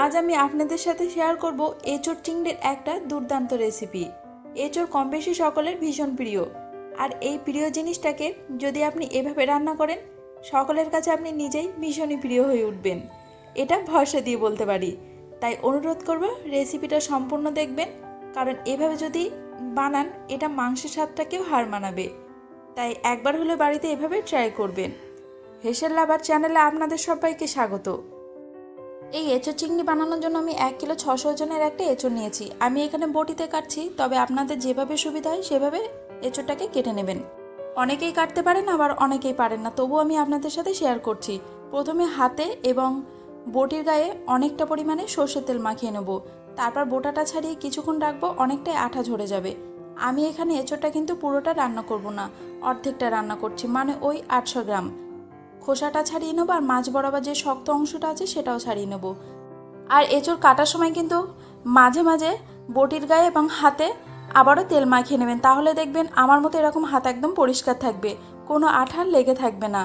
আজ আমি আপনাদের সাথে শেয়ার করব এঁচোড় চিংড়ির একটা দুর্দান্ত রেসিপি। এঁচোড় কম বেশি সকলের ভীষণ প্রিয়, আর এই প্রিয় জিনিসটাকে যদি আপনি এভাবে রান্না করেন, সকলের কাছে আপনি নিজেই ভীষণই প্রিয় হয়ে উঠবেন। এটা ভরসা দিয়ে বলতে পারি। তাই অনুরোধ করব রেসিপিটা সম্পূর্ণ দেখবেন, কারণ এভাবে যদি বানান এটা মাংসের স্বাদটাকেও হার মানাবে। তাই একবার হলে বাড়িতে এভাবে ট্রাই করবেন। হেসেল লাভার চ্যানেলে আপনাদের সবাইকে স্বাগত। এই এঁচোড় চিংড়ি বানানোর জন্য আমি 1 কিলো 600 ওজনের একটা এঁচোড় নিয়েছি। আমি এখানে বটিতে কাটছি, তবে আপনাদের যেভাবে সুবিধা হয় সেভাবে এঁচোড়টাকে কেটে নেবেন। অনেকেই কাটতে পারেন, আবার অনেকেই পারেন না, তবু আমি আপনাদের সাথে শেয়ার করছি। প্রথমে হাতে এবং বটির গায়ে অনেকটা পরিমাণে সর্ষের তেল মাখিয়ে নেব। তারপর বোটাটা ছাড়িয়ে কিছুক্ষণ রাখবো, অনেকটাই আঠা ঝরে যাবে। আমি এখানে এঁচোড়টা কিন্তু পুরোটা রান্না করব না, অর্ধেকটা রান্না করছি, মানে ওই 800 গ্রাম। খোসাটা ছাড়িয়ে নেবো, আর মাছ বরাবর যে শক্ত অংশটা আছে সেটাও ছাড়িয়ে নেবো। আর এঁচোড় কাটার সময় কিন্তু মাঝে মাঝে বটির গায়ে এবং হাতে আবারও তেল মাখিয়ে নেবেন, তাহলে দেখবেন আমার মতো এরকম হাত একদম পরিষ্কার থাকবে, কোনো আঠা লেগে থাকবে না।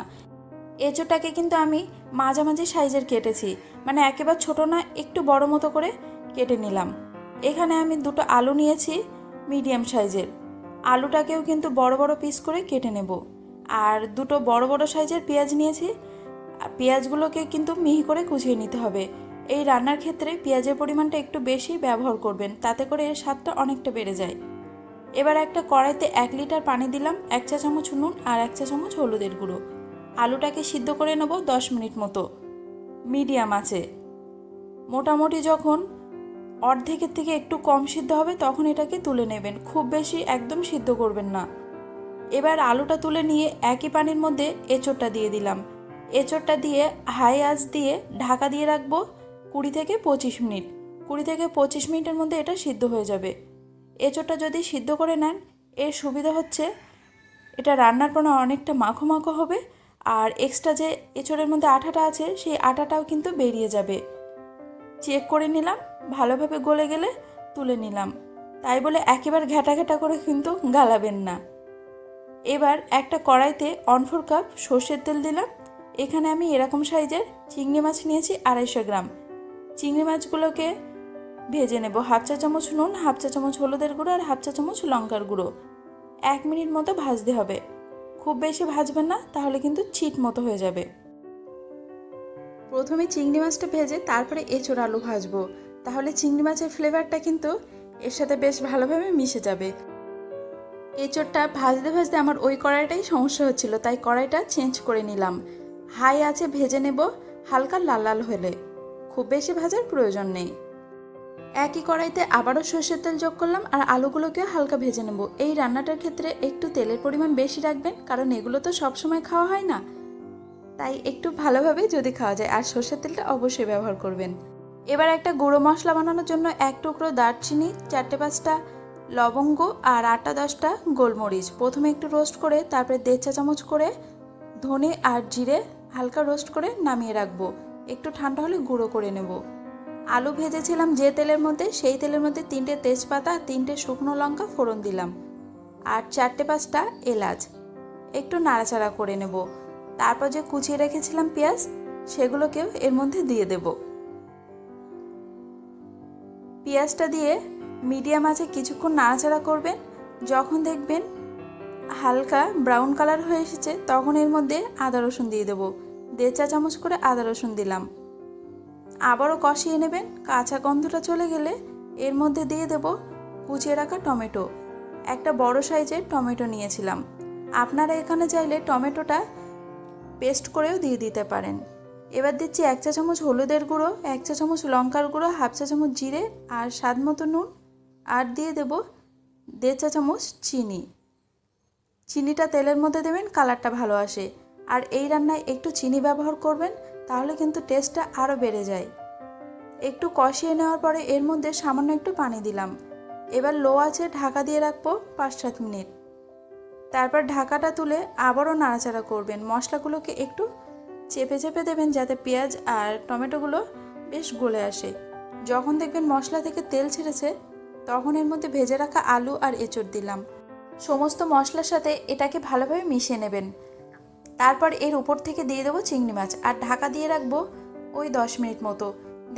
এঁচোড়টাকে কিন্তু আমি মাঝামাঝি সাইজের কেটেছি, মানে একেবারে ছোট না, একটু বড় মতো করে কেটে নিলাম। এখানে আমি 2টো আলু নিয়েছি মিডিয়াম সাইজের। আলুটাকেও কিন্তু বড় বড় পিস করে কেটে নেব। আর 2টো বড় বড় সাইজের পেঁয়াজ নিয়েছি। পেঁয়াজগুলোকে কিন্তু মিহি করে কুচিয়ে নিতে হবে। এই রান্নার ক্ষেত্রে পেঁয়াজের পরিমাণটা একটু বেশি ব্যবহার করবেন, তাতে করে এর স্বাদটা অনেকটা বেড়ে যায়। এবার একটা কড়াইতে 1 লিটার পানি দিলাম, 1 চা চামচ নুন আর 1 চা চামচ হলুদের গুঁড়ো। আলুটাকে সিদ্ধ করে নেব 10 মিনিট মতো মিডিয়াম আঁচে। মোটামুটি যখন অর্ধেকের থেকে একটু কম সিদ্ধ হবে তখন এটাকে তুলে নেবেন, খুব বেশি একদম সিদ্ধ করবেন না। এবার আলুটা তুলে নিয়ে একই পানির মধ্যে এঁচোড়টা দিয়ে দিলাম। এঁচোড়টা দিয়ে হাই আঁচ দিয়ে ঢাকা দিয়ে রাখবো 20 থেকে 25 মিনিট। 20 থেকে 25 মিনিটের মধ্যে এটা সিদ্ধ হয়ে যাবে। এঁচোড়টা যদি সিদ্ধ করে নেন, এর সুবিধা হচ্ছে এটা রান্নার পর অনেকটা মাখো মাখো হবে, আর এক্সট্রা যে এঁচোড়ের মধ্যে আঠাটা আছে সেই আঠাটাও কিন্তু বেরিয়ে যাবে। চেক করে নিলাম, ভালোভাবে গলে গেলে তুলে নিলাম। তাই বলে একেবারে ঘ্যাটা ঘ্যাটা করে কিন্তু গালাবেন না। এবার একটা কড়াইতে 1/4 কাপ সর্ষের তেল দিলাম। এখানে আমি এরকম সাইজের চিংড়ি মাছ নিয়েছি 250 গ্রাম। চিংড়ি মাছগুলোকে ভেজে নেব। 1/2 চা চামচ নুন, 1/2 চা চামচ হলুদের গুঁড়ো আর 1/2 চা চামচ লঙ্কার গুঁড়ো। 1 মিনিট মতো ভাজতে হবে, খুব বেশি ভাজবেন না, তাহলে কিন্তু ছিট মতো হয়ে যাবে। প্রথমে চিংড়ি মাছটা ভেজে তারপরে এঁচোড় আলু ভাজবো, তাহলে চিংড়ি মাছের ফ্লেভারটা কিন্তু এর সাথে বেশ ভালোভাবে মিশে যাবে। এঁচোড়টা ভাজতে ভাজতে আমার ওই কড়াইটাই সমস্যা হচ্ছিল, তাই কড়াইটা চেঞ্জ করে নিলাম। হাই আছে ভেজে নেব হালকা লাল লাল হলে, খুব বেশি ভাজার প্রয়োজন নেই। একই কড়াইতে আবারও সর্ষের তেল যোগ করলাম আর আলুগুলোকে হালকা ভেজে নেব। এই রান্নাটার ক্ষেত্রে একটু তেলের পরিমাণ বেশি রাখবেন, কারণ এগুলো তো সবসময় খাওয়া হয় না, তাই একটু ভালোভাবে যদি খাওয়া যায়। আর সর্ষের তেলটা অবশ্যই ব্যবহার করবেন। এবার একটা গুঁড়ো মশলা বানানোর জন্য 1 টুকরো দারচিনি, 4-5টা লবঙ্গ আর 8-10টা গোলমরিচ প্রথমে একটু রোস্ট করে, তারপরে 1.5 চা চামচ করে ধনে আর জিরে হালকা রোস্ট করে নামিয়ে রাখবো। একটু ঠান্ডা হলে গুঁড়ো করে নেব। আলু ভেজেছিলাম যে তেলের মধ্যে, সেই তেলের মধ্যে 3টে তেজপাতা, 3টে শুকনো লঙ্কা ফোড়ন দিলাম আর 4-5টা এলাচ। একটু নাড়াচাড়া করে নেব। তারপর যে কুচিয়ে রেখেছিলাম পেঁয়াজ, সেগুলোকেও এর মধ্যে দিয়ে দেব। পেঁয়াজটা দিয়ে মিডিয়াম আঁচে কিছুক্ষণ নাড়াচাড়া করবেন। যখন দেখবেন হালকা ব্রাউন কালার হয়ে এসেছে, তখন এর মধ্যে আদা রসুন দিয়ে দেবো। 1.5 চা চামচ করে আদা রসুন দিলাম। আবারও কষিয়ে নেবেন। কাঁচা গন্ধটা চলে গেলে এর মধ্যে দিয়ে দেব কুচিয়ে রাখা টমেটো। একটা বড় সাইজের টমেটো নিয়েছিলাম। আপনারা এখানে চাইলে টমেটোটা পেস্ট করেও দিয়ে দিতে পারেন। এবার দিচ্ছি 1 চা চামচ হলুদের গুঁড়ো, 1 চা চামচ লঙ্কার গুঁড়ো, 1/2 চা চামচ জিরে আর স্বাদ মতো নুন, আর দিয়ে দেব 1.5 চা চামচ চিনি। চিনিটা তেলের মধ্যে দেবেন, কালারটা ভালো আসে। আর এই রান্নায় একটু চিনি ব্যবহার করবেন, তাহলে কিন্তু টেস্টটা আরও বেড়ে যায়। একটু কষিয়ে নেওয়ার পরে এর মধ্যে সামান্য একটু পানি দিলাম। এবার লো আঁচে ঢাকা দিয়ে রাখবো 5-7 মিনিট। তারপর ঢাকাটা তুলে আবারও নাড়াচাড়া করবেন। মশলাগুলোকে একটু চেপে চেপে দেবেন, যাতে পেঁয়াজ আর টমেটোগুলো বেশ গলে আসে। যখন দেখবেন মশলা থেকে তেল ছেড়েছে, তখন এর মধ্যে ভেজে রাখা আলু আর এঁচোড় দিলাম। সমস্ত মশলার সাথে এটাকে ভালোভাবে মিশিয়ে নেবেন। তারপর এর উপর থেকে দিয়ে দেবো চিংড়ি মাছ আর ঢাকা দিয়ে রাখবো ওই 10 মিনিট মতো।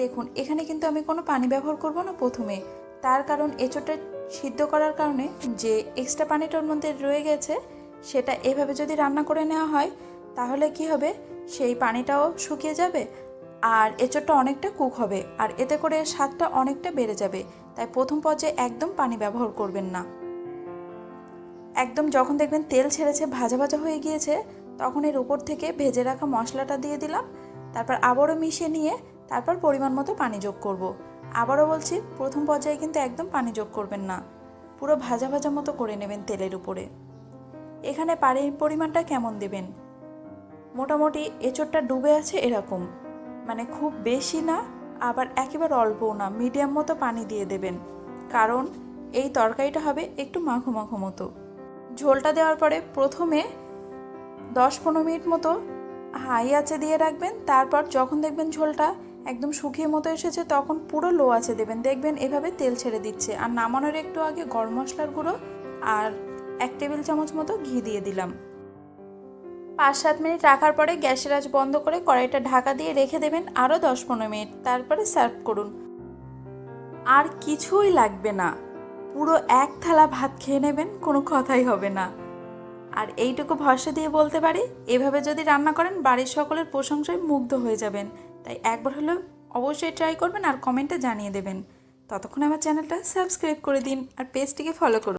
দেখুন এখানে কিন্তু আমি কোনো পানি ব্যবহার করব না প্রথমে, তার কারণ এঁচোড়টা সিদ্ধ করার কারণে যে এক্সট্রা পানিটার মধ্যে রয়ে গেছে সেটা এভাবে যদি রান্না করে নেওয়া হয় তাহলে কি হবে, সেই পানিটাও শুকিয়ে যাবে আর এঁচোড়টা অনেকটা কুক হবে আর এতে করে স্বাদটা অনেকটা বেড়ে যাবে। তাই প্রথম পর্যায়ে একদম পানি ব্যবহার করবেন না। একদম যখন দেখবেন তেল ছেড়েছে, ভাজা ভাজা হয়ে গিয়েছে, তখন এর উপর থেকে ভেজে রাখা মশলাটা দিয়ে দিলাম। তারপর আবারও মিশিয়ে নিয়ে তারপর পরিমাণ মতো পানি যোগ করব। আবারও বলছি, প্রথম পর্যায়ে কিন্তু একদম পানি যোগ করবেন না, পুরো ভাজা ভাজা মতো করে নেবেন তেলের উপরে। এখানে পানির পরিমাণটা কেমন দেবেন, মোটামুটি এঁচোড়টা ডুবে আছে এরকম, মানে খুব বেশি না আবার একেবারে অল্পও না, মিডিয়াম মতো পানি দিয়ে দেবেন, কারণ এই তরকারিটা হবে একটু মাখো মাখো মতো। ঝোলটা দেওয়ার পরে প্রথমে 10-15 মিনিট মতো হাই আঁচে দিয়ে রাখবেন। তারপর যখন দেখবেন ঝোলটা একদম শুকিয়ে মতো এসেছে তখন পুরো লো আঁচে দেবেন, দেখবেন এভাবে তেল ছেড়ে দিচ্ছে। আর নামানোর একটু আগে গরম মশলার গুঁড়ো আর 1 টেবিল চামচ মতো ঘি দিয়ে দিলাম। 5-7 মিনিট রাখার পরে গ্যাসের আঁচ বন্ধ করে কড়াইটা ঢাকা দিয়ে রেখে দেবেন আরও 10-15 মিনিট, তারপরে সার্ভ করুন। আর কিছুই লাগবে না, পুরো 1 থালা ভাত খেয়ে নেবেন, কোনো কথাই হবে না। আর এইটুকু ভরসা দিয়ে বলতে পারি, এভাবে যদি রান্না করেন বাড়ির সকলের প্রশংসায় মুগ্ধ হয়ে যাবেন। তাই একবার হলেও অবশ্যই ট্রাই করবেন আর কমেন্টে জানিয়ে দেবেন। ততক্ষণ আমার চ্যানেলটা সাবস্ক্রাইব করে দিন আর পেজটিকে ফলো করুন।